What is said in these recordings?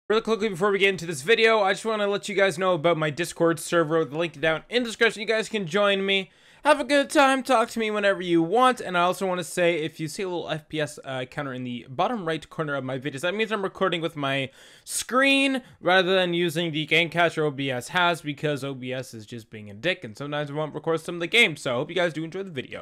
Really quickly before we get into this video, I just want to let you guys know about my Discord server. The link down in the description. You guys can join me. Have a good time. Talk to me whenever you want. And I also want to say, if you see a little FPS counter in the bottom right corner of my videos, that means I'm recording with my screen rather than using the game capture OBS has, because OBS is just being a dick and sometimes I won't record some of the games. So I hope you guys do enjoy the video.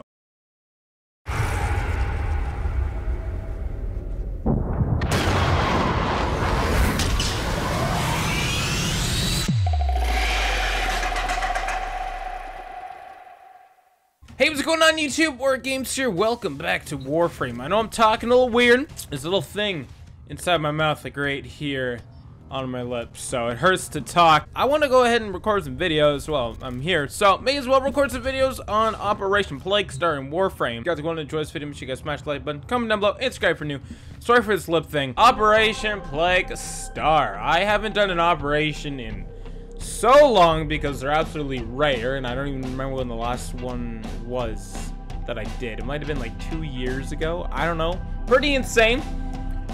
Hey, what's going on YouTube? War Games here. Welcome back to Warframe. I know I'm talking a little weird. There's a little thing inside my mouth, like right here on my lips, so it hurts to talk. I want to go ahead and record some videos while I'm here, so may as well record some videos on Operation Plague Star in Warframe. If you guys are going to enjoy this video, make sure you guys smash the like button, comment down below, and subscribe for new. Sorry for this lip thing. Operation Plague Star. I haven't done an operation in so long because they're absolutely rare, and I don't even remember when the last one was that I did. It might have been like 2 years ago. I don't know. Pretty insane.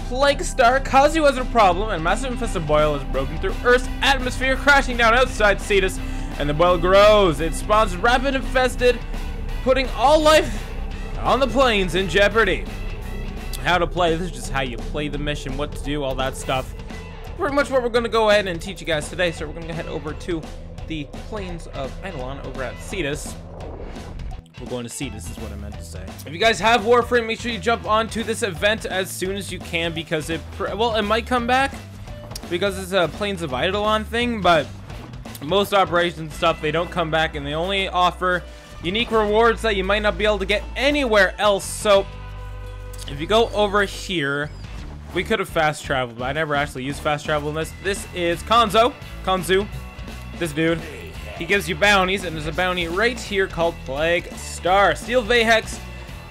Plague Star. Kazu has a problem, and massive infested boil has broken through Earth's atmosphere, crashing down outside Cetus, and the boil grows. It spawns rapid infested, putting all life on the plains in jeopardy. How to play. This is just how you play the mission, what to do, all that stuff. Pretty much what we're going to go ahead and teach you guys today. So we're going to head over to the plains of Eidolon over at Cetus. We're going to Cetus is what I meant to say. If you guys have Warframe, make sure you jump onto this event as soon as you can, because it might come back because it's a plains of Eidolon thing, but most operations stuff, they don't come back, and they only offer unique rewards that you might not be able to get anywhere else. So if you go over here, we could have fast traveled, but I never actually used fast travel in this. This is Kanzu, this dude. He gives you bounties, and there's a bounty right here called Plague Star. Steel Vahex,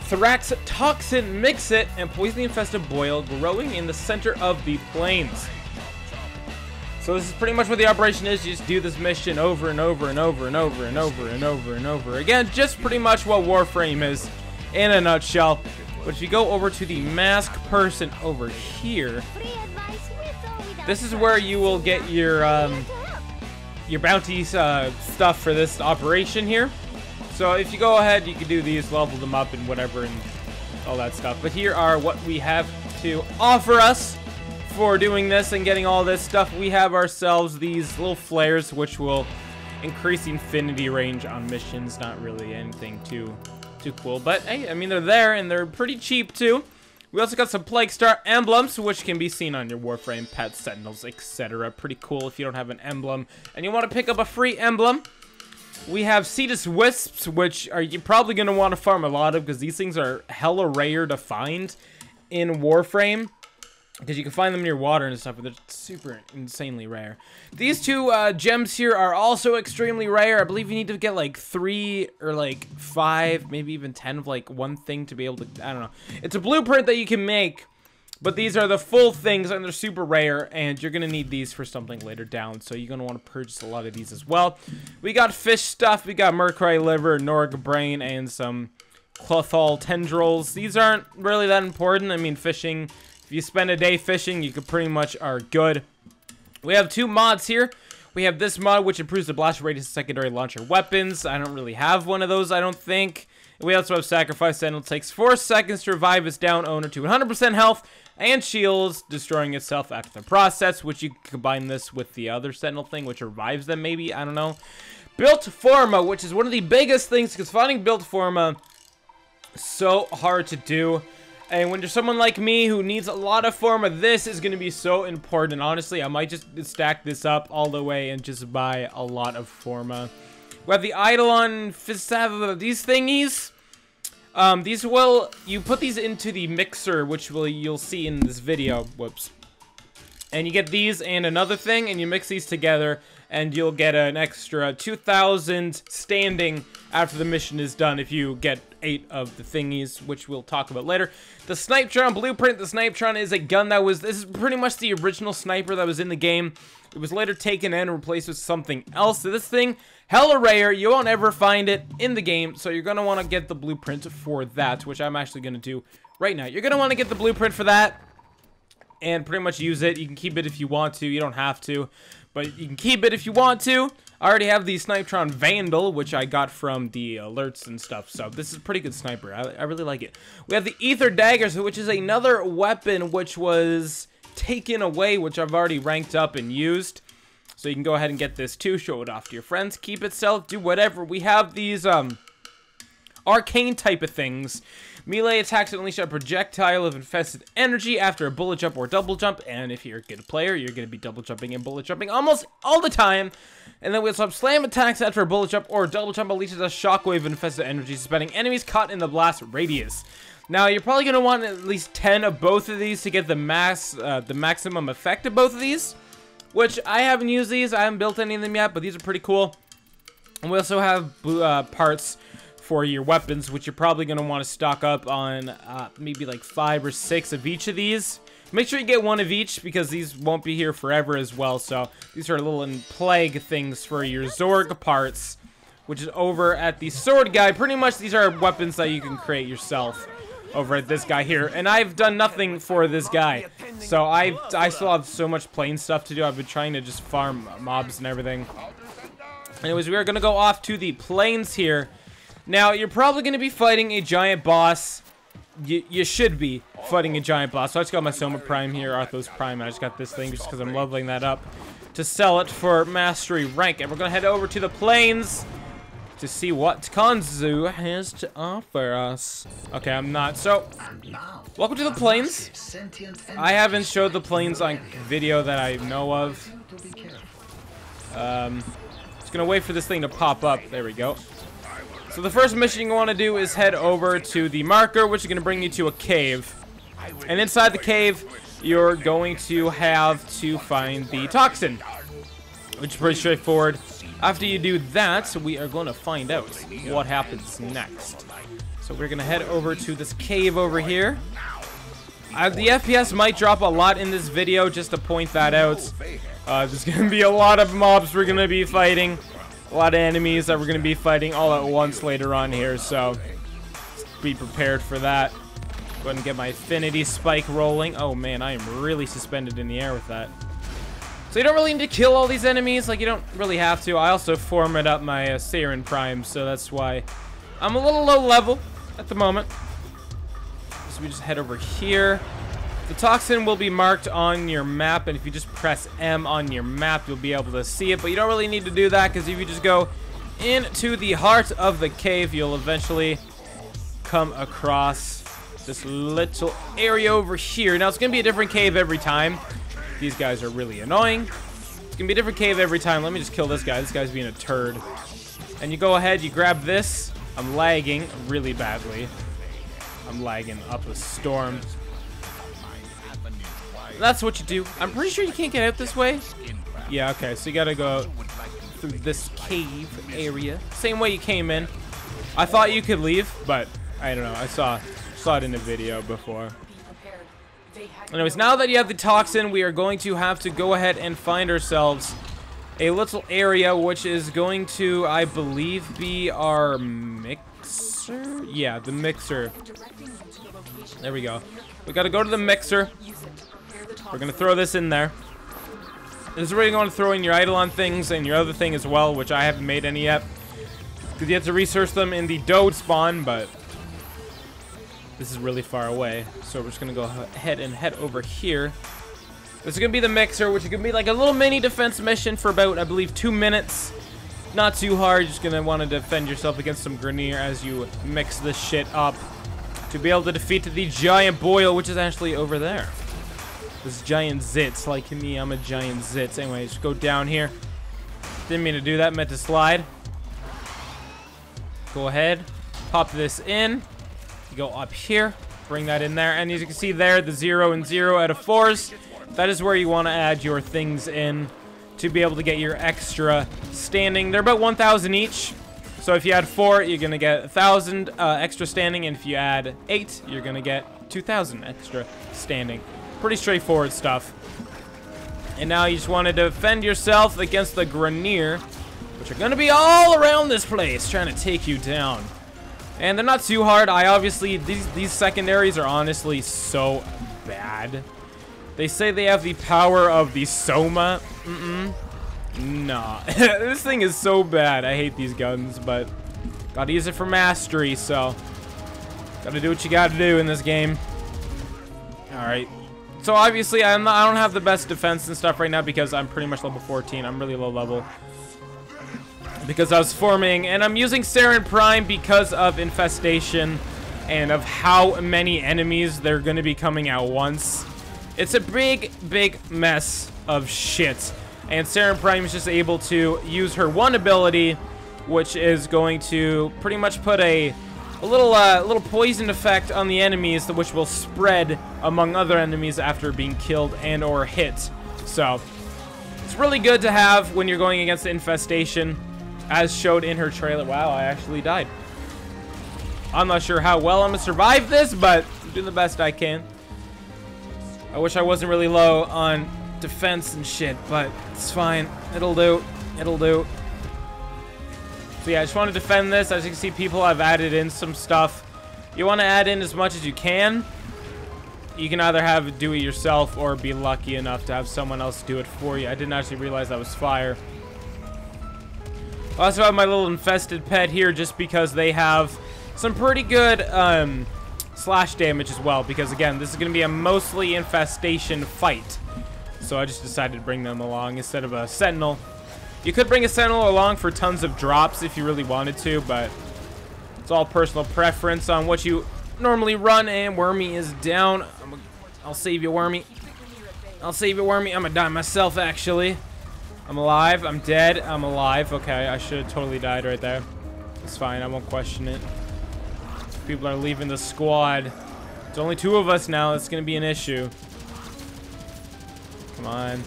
Thrax Toxin, Mix It, and Poison Infested Boil growing in the center of the plains. So this is pretty much what the operation is. You just do this mission over and over and over and over and over and over and over again. Just pretty much what Warframe is in a nutshell. But if you go over to the mask person over here, this is where you will get your bounty stuff for this operation here. So if you go ahead, you can do these, level them up and whatever and all that stuff. But here are what we have to offer us for doing this and getting all this stuff. We have ourselves these little flares, which will increase the infinity range on missions. Not really anything too cool, but hey, I mean, they're there and they're pretty cheap too. We also got some Plague Star emblems, which can be seen on your Warframe pets, sentinels, etc. Pretty cool if you don't have an emblem and you want to pick up a free emblem. We have Cetus Wisps, which are you're probably going to want to farm a lot of, because these things are hella rare to find in Warframe, because you can find them near water and stuff, but they're super insanely rare. These two gems here are also extremely rare. I believe you need to get like 3 or like 5, maybe even 10 of like one thing to be able to, I don't know. It's a blueprint that you can make, but these are the full things and they're super rare, and you're going to need these for something later down. So you're going to want to purchase a lot of these as well. We got fish stuff. We got Mercury liver, Norg brain, and some Clothal tendrils. These aren't really that important. I mean, fishing, if you spend a day fishing, you could pretty much are good. We have 2 mods here. We have this mod, which improves the blast radius of secondary launcher weapons. I don't really have one of those, I don't think. We also have Sacrifice Sentinel. It takes 4 seconds to revive its down owner to 100% health and shields, destroying itself after the process, which you can combine this with the other Sentinel thing, which revives them maybe, I don't know. Built Forma, which is one of the biggest things, because finding Built Forma so hard to do. And when you're someone like me who needs a lot of Forma, this is going to be so important. Honestly, I might just stack this up all the way and just buy a lot of Forma. We have the Eidolon these thingies. These will, you put these into the mixer, which you'll see in this video. Whoops. And you get these and another thing, and you mix these together, and you'll get an extra 2,000 standing after the mission is done if you get 8 of the thingies, which we'll talk about later. The Snipetron blueprint. The Snipetron is a gun that was, this is pretty much the original sniper that was in the game. It was later taken in and replaced with something else. So this thing, hella rare. You won't ever find it in the game, so you're going to want to get the blueprint for that, which I'm actually going to do right now. You're going to want to get the blueprint for that. and pretty much use it. You can keep it if you want to. You don't have to, but you can keep it if you want to. I already have the Snipetron Vandal, which I got from the alerts and stuff, so this is a pretty good sniper. I really like it. We have the Ether Daggers, which is another weapon which was taken away, which I've already ranked up and used. So you can go ahead and get this too, show it off to your friends, keep it, sell it, do whatever. We have these arcane type of things. Melee attacks unleash a projectile of infested energy after a bullet jump or double jump, and if you're a good player, you're going to be double jumping and bullet jumping almost all the time. And then we also have slam attacks after a bullet jump or double jump unleashes a shockwave of infested energy, suspending enemies caught in the blast radius. Now, you're probably going to want at least 10 of both of these to get the maximum effect of both of these, which I haven't used these. I haven't built any of them yet, but these are pretty cool. And we also have parts for your weapons, which you're probably going to want to stock up on maybe like 5 or 6 of each of these. Make sure you get 1 of each, because these won't be here forever as well. So these are little plague things for your Zorg parts, which is over at the sword guy. Pretty much these are weapons that you can create yourself over at this guy here. And I've done nothing for this guy, so I still have so much plain stuff to do. I've been trying to just farm mobs and everything. Anyways, we are going to go off to the plains here. Now, you're probably going to be fighting a giant boss. You should be fighting a giant boss. So I just got my Soma Prime here, Arthos Prime, and I just got this thing just because I'm leveling that up to sell it for mastery rank. And we're going to head over to the plains to see what Kanzu has to offer us. Okay, I'm not. So, welcome to the plains. I haven't showed the plains on video that I know of. Just going to wait for this thing to pop up. There we go. So the first mission you want to do is head over to the marker, which is going to bring you to a cave. And inside the cave, you're going to have to find the toxin, which is pretty straightforward. After you do that, we are going to find out what happens next. So we're going to head over to this cave over here. The FPS might drop a lot in this video, just to point that out. There's going to be a lot of mobs we're going to be fighting. A lot of enemies that we're going to be fighting all at once later on here, so be prepared for that. Go ahead and get my affinity spike rolling. Oh man, I am really suspended in the air with that. So you don't really need to kill all these enemies, like you don't really have to. I also formatted up my Saren Prime, so that's why I'm a little low level at the moment. So we just head over here. The toxin will be marked on your map, and if you just press M on your map, you'll be able to see it. But you don't really need to do that, because if you just go into the heart of the cave, you'll eventually come across this little area over here. Now, it's going to be a different cave every time. These guys are really annoying. It's going to be a different cave every time. Let me just kill this guy. This guy's being a turd. And you go ahead, you grab this. I'm lagging really badly. I'm lagging up a storm. That's what you do. I'm pretty sure you can't get out this way. Yeah, okay, so you gotta go through this cave area. Same way you came in. I thought you could leave, but I don't know. I saw it in the video before. Anyways, now that you have the toxin, we are going to have to go ahead and find ourselves a little area, which is going to, I believe, be our mixer? Yeah, the mixer. There we go. We gotta go to the mixer. We're going to throw this in there. This is where you're going to throw in your Eidolon things and your other thing as well, which I haven't made any yet, because you have to research them in the Dode spawn, but this is really far away. So we're just going to go ahead and head over here. This is going to be the mixer, which is going to be like a little mini defense mission for about, I believe, 2 minutes. Not too hard. You're just going to want to defend yourself against some Grenier as you mix this shit up to be able to defeat the giant boil, which is actually over there. This giant zits, like me, I'm a giant zits. Anyway, just go down here. Didn't mean to do that, meant to slide. Go ahead, pop this in. You go up here, bring that in there, and as you can see there, the 0 and 0 out of 4s. That is where you want to add your things in to be able to get your extra standing. They're about 1,000 each. So if you add 4, you're gonna get 1,000 extra standing, and if you add 8, you're gonna get 2,000 extra standing. Pretty straightforward stuff. And now you just want to defend yourself against the Grenier, which are going to be all around this place trying to take you down. And they're not too hard. These secondaries are honestly so bad. They say they have the power of the Soma. Nah. This thing is so bad. I hate these guns, but gotta use it for mastery, so gotta do what you gotta do in this game. Alright. So obviously I don't have the best defense and stuff right now because I'm pretty much level 14. I'm really low level. Because I was forming, and I'm using Saren Prime because of infestation and of how many enemies they're gonna be coming at once. It's a big mess of shit. And Saren Prime is just able to use her one ability, which is going to pretty much put a little poison effect on the enemies, which will spread among other enemies after being killed and or hit. So it's really good to have when you're going against the infestation, as showed in her trailer. Wow, I actually died. I'm not sure how well I'm gonna survive this, but I'm doing the best I can. I wish I wasn't really low on defense and shit, but it's fine. It'll do. It'll do. So yeah, I just want to defend this. As you can see, people have added in some stuff. You want to add in as much as you can. You can either do it yourself or be lucky enough to have someone else do it for you. I didn't actually realize that was fire. I also have my little infested pet here just because they have some pretty good slash damage as well, because again, this is going to be a mostly infestation fight. So I just decided to bring them along instead of a sentinel. You could bring a sentinel along for tons of drops if you really wanted to, but it's all personal preference on what you normally run. And Wormy is down. I'll save you, Wormy. I'll save you, Wormy. I'm gonna die myself, actually. I'm alive. I'm dead. I'm alive. Okay, I should have totally died right there. It's fine. I won't question it. People are leaving the squad. There's only 2 of us now. It's gonna be an issue. Come on.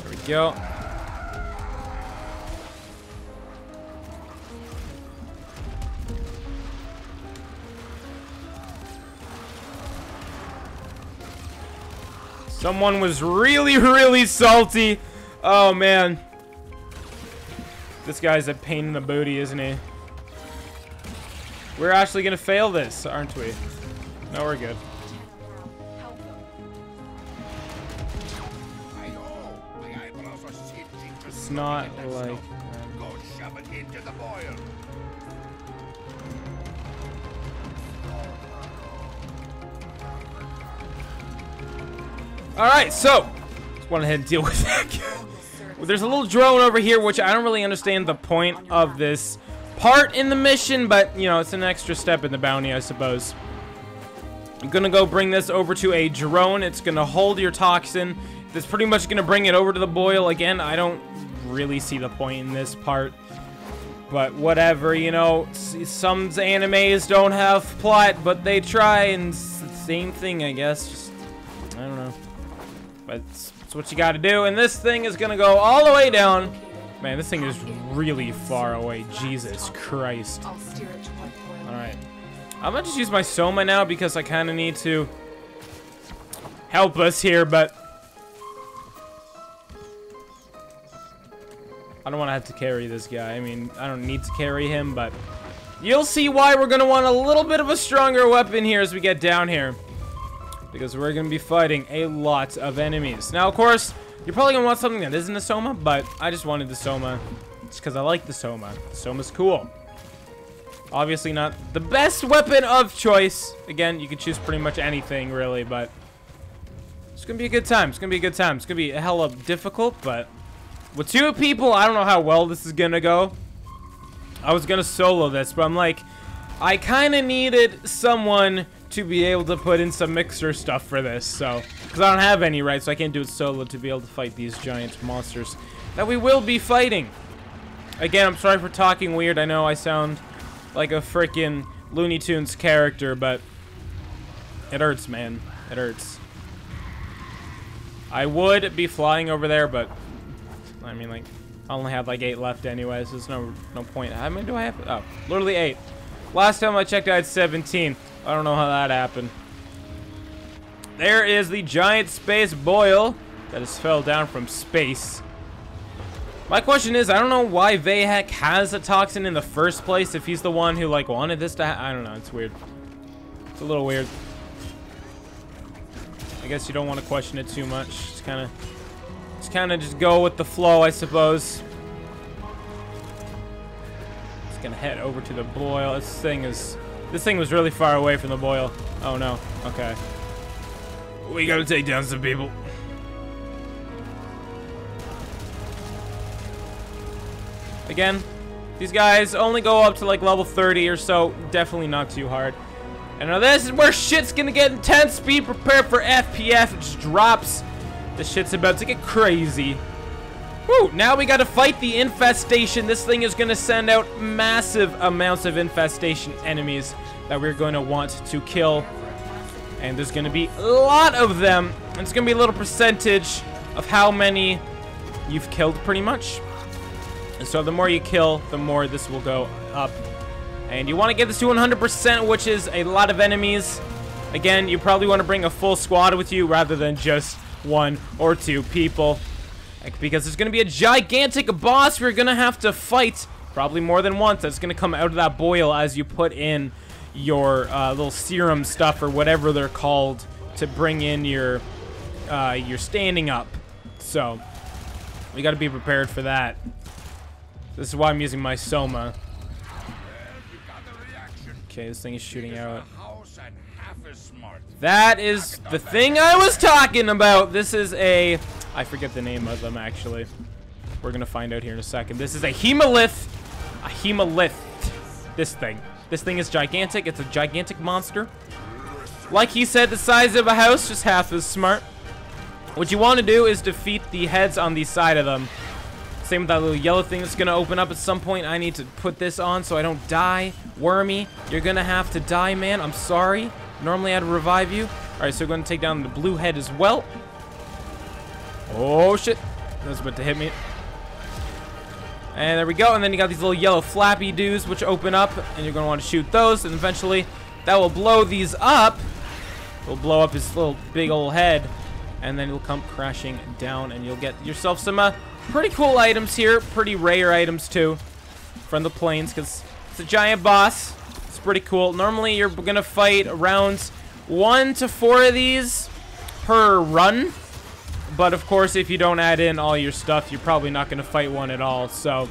There we go. Someone was really salty. Oh, man. This guy's a pain in the booty, isn't he? We're actually gonna fail this, aren't we? No, we're good. It's not like... Alright, so just went ahead and deal with that. Well, there's a little drone over here, which I don't really understand the point of this part in the mission, but you know, it's an extra step in the bounty, I suppose. I'm gonna go bring this over to a drone. It's gonna hold your toxin. That's pretty much gonna bring it over to the boil. Again, I don't really see the point in this part, but whatever, you know. Some animes don't have plot, but they try, and it's the same thing, I guess. Just, I don't know, but it's what you gotta do. And this thing is gonna go all the way down. Man, this thing is really far away. Jesus Christ. Alright. I'm gonna just use my Soma now because I kind of need to help us here, but I don't want to have to carry this guy. I mean, I don't need to carry him, but you'll see why we're gonna want a little bit of a stronger weapon here as we get down here, because we're gonna be fighting a lot of enemies. Now, of course, you're probably gonna want something that isn't a Soma, but I just wanted the Soma just because I like the Soma. The Soma's cool. Obviously not the best weapon of choice. Again, you can choose pretty much anything, really, but it's gonna be a good time. It's gonna be a good time. It's gonna be a hella difficult, but with 2 people, I don't know how well this is gonna go. I was gonna solo this, but I'm like, I kind of needed someone to be able to put in some mixer stuff for this, so because I don't have any, right? So I can't do it solo to be able to fight these giant monsters that we will be fighting. Again, I'm sorry for talking weird. I know I sound like a freaking Looney Tunes character, but it hurts, man. It hurts. I would be flying over there, but I mean, like, I only have like 8 left anyway, so there's no point. How many do I have? Oh, literally 8. Last time I checked, I had 17. I don't know how that happened. There is the giant space boil that has fell down from space. My question is, I don't know why Vahek has a toxin in the first place if he's the one who like wanted this to I don't know, it's weird. It's a little weird. I guess you don't want to question it too much. Just kind of just go with the flow, I suppose. Just gonna head over to the boil. This thing was really far away from the boil. Oh no. Okay. We gotta take down some people. Again, these guys only go up to like level 30 or so. Definitely not too hard. And now this is where shit's gonna get intense. Be prepared for FPF. It just drops. This shit's about to get crazy. Woo! Now we gotta fight the infestation. This thing is gonna send out massive amounts of infestation enemies that we're gonna want to kill. And there's gonna be a lot of them. And it's gonna be a little percentage of how many you've killed, pretty much. And so the more you kill, the more this will go up. And you want to get this to 100%, which is a lot of enemies. Again, you probably want to bring a full squad with you rather than just 1 or 2 people. Because there's going to be a gigantic boss we're going to have to fight probably more than once. That's going to come out of that boil as you put in your little serum stuff or whatever they're called to bring in your standing up. So we got to be prepared for that. This is why I'm using my Soma. Okay, this thing is shooting out. That is the thing I was talking about. This is a... I forget the name of them, actually. We're going to find out here in a second. This is a Hematolith. A Hematolith. This thing. This thing is gigantic. It's a gigantic monster. Like he said, the size of a house, just half as smart. What you want to do is defeat the heads on the side of them. Same with that little yellow thing that's going to open up at some point. I need to put this on so I don't die. Wormy, you're going to have to die, man. I'm sorry. Normally I'd revive you. Alright, so we're going to take down the blue head as well. Oh, shit. That was about to hit me. And there we go. And then you got these little yellow flappy dudes which open up. And you're going to want to shoot those. And eventually that will blow these up. It'll blow up his little big old head. And then it'll come crashing down. And you'll get yourself some... pretty cool items here, pretty rare items too from the plains because it's a giant boss. It's pretty cool. Normally you're gonna fight rounds 1 to 4 of these per run, but of course if you don't add in all your stuff you're probably not gonna fight one at all. So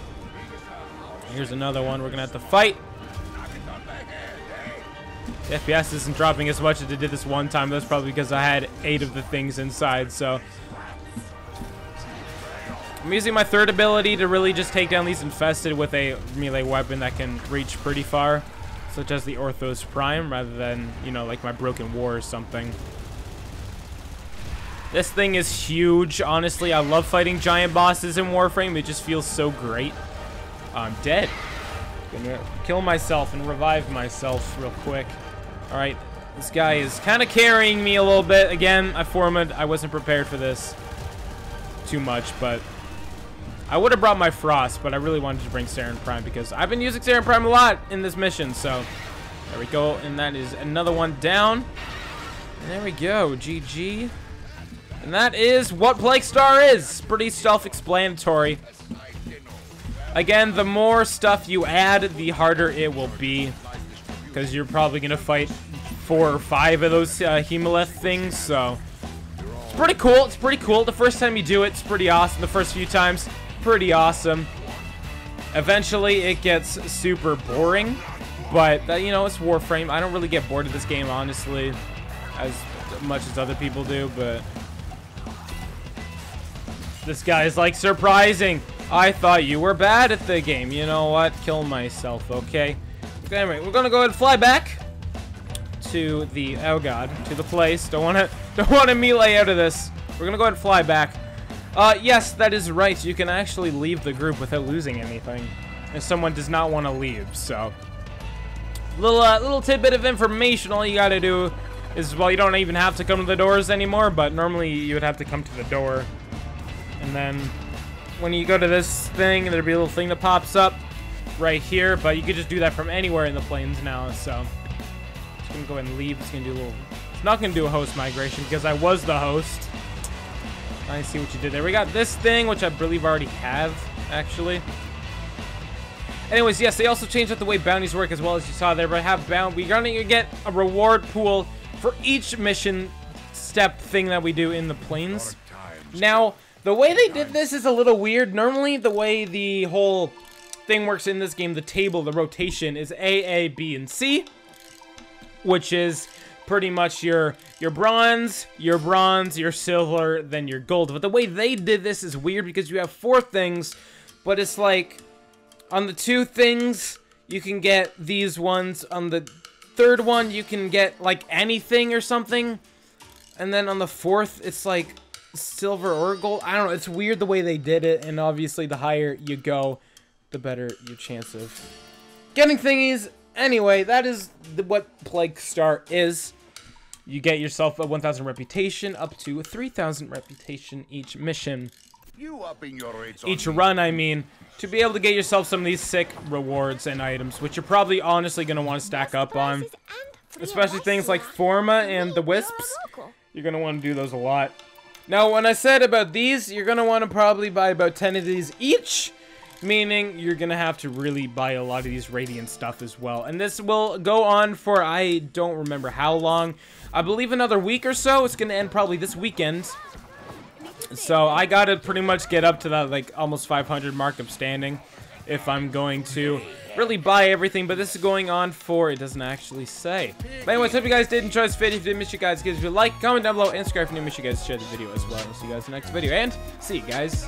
here's another one we're gonna have to fight. The FPS isn't dropping as much as it did this one time. That's probably because I had 8 of the things inside. So I'm using my third ability to really just take down these infested with a melee weapon that can reach pretty far, such as the Orthos Prime, rather than, you know, like my Broken War or something. This thing is huge. Honestly, I love fighting giant bosses in Warframe. It just feels so great. I'm dead. Gonna kill myself and revive myself real quick. All right, this guy is kind of carrying me a little bit. Again, I wasn't prepared for this too much, but I would have brought my Frost, but I really wanted to bring Saren Prime because I've been using Saren Prime a lot in this mission. So there we go, and that is another one down. And there we go, GG. And that is what Plague Star is. Pretty self-explanatory. Again, the more stuff you add, the harder it will be, because you're probably gonna fight 4 or 5 of those Hematolith things. So it's pretty cool. It's pretty cool. The first time you do it, it's pretty awesome. The first few times, pretty awesome. Eventually it gets super boring, but you know, it's Warframe. I don't really get bored of this game, honestly, as much as other people do. But this guy is like surprising. I thought you were bad at the game. You know what? Kill myself, okay? Anyway, we're gonna go ahead and fly back to the to the place. Don't wanna melee out of this. We're gonna go ahead and fly back. Yes, that is right. You can actually leave the group without losing anything if someone does not want to leave. So, little tidbit of information. All you gotta do is, well, you don't even have to come to the doors anymore, but normally you would have to come to the door. And then when you go to this thing, there'll be a little thing that pops up right here, but you could just do that from anywhere in the plains now. So, just gonna go ahead and leave. It's gonna do a little. It's not gonna do a host migration because I was the host. I see what you did there. We got this thing, which I believe I already have, actually. Anyways, yes, they also changed up the way bounties work as well, as you saw there. But we're gonna get a reward pool for each mission step thing that we do in the planes. Now, the way they did this is a little weird. Normally, the way the whole thing works in this game, the table, the rotation, is A, B, and C, which is pretty much your bronze, your silver, then your gold. But the way they did this is weird because you have 4 things, but it's like on the 2 things, you can get these ones. On the 3rd one, you can get like anything or something. And then on the 4th, it's like silver or gold. I don't know. It's weird the way they did it. And obviously, the higher you go, the better your chance of getting thingies. Anyway, that is what Plague Star is. You get yourself a 1,000 reputation, up to 3,000 reputation each mission. Each run, I mean, to be able to get yourself some of these sick rewards and items, which you're probably honestly going to want to stack up on. Especially things like Forma and the Wisps. You're going to want to do those a lot. Now, when I said about these, you're going to want to probably buy about 10 of these each. Meaning, you're going to have to really buy a lot of these Radiant stuff as well. And this will go on for, I don't remember how long. I believe another week or so. It's going to end probably this weekend. So, I got to pretty much get up to that, like, almost 500 mark of standing. If I'm going to really buy everything. But this is going on for, it doesn't actually say. But anyways, hope you guys did enjoy this video. If you did miss you guys, give us a like, comment down below, and subscribe if you did miss you guys, share the video as well. I'll see you guys in the next video. And, see you guys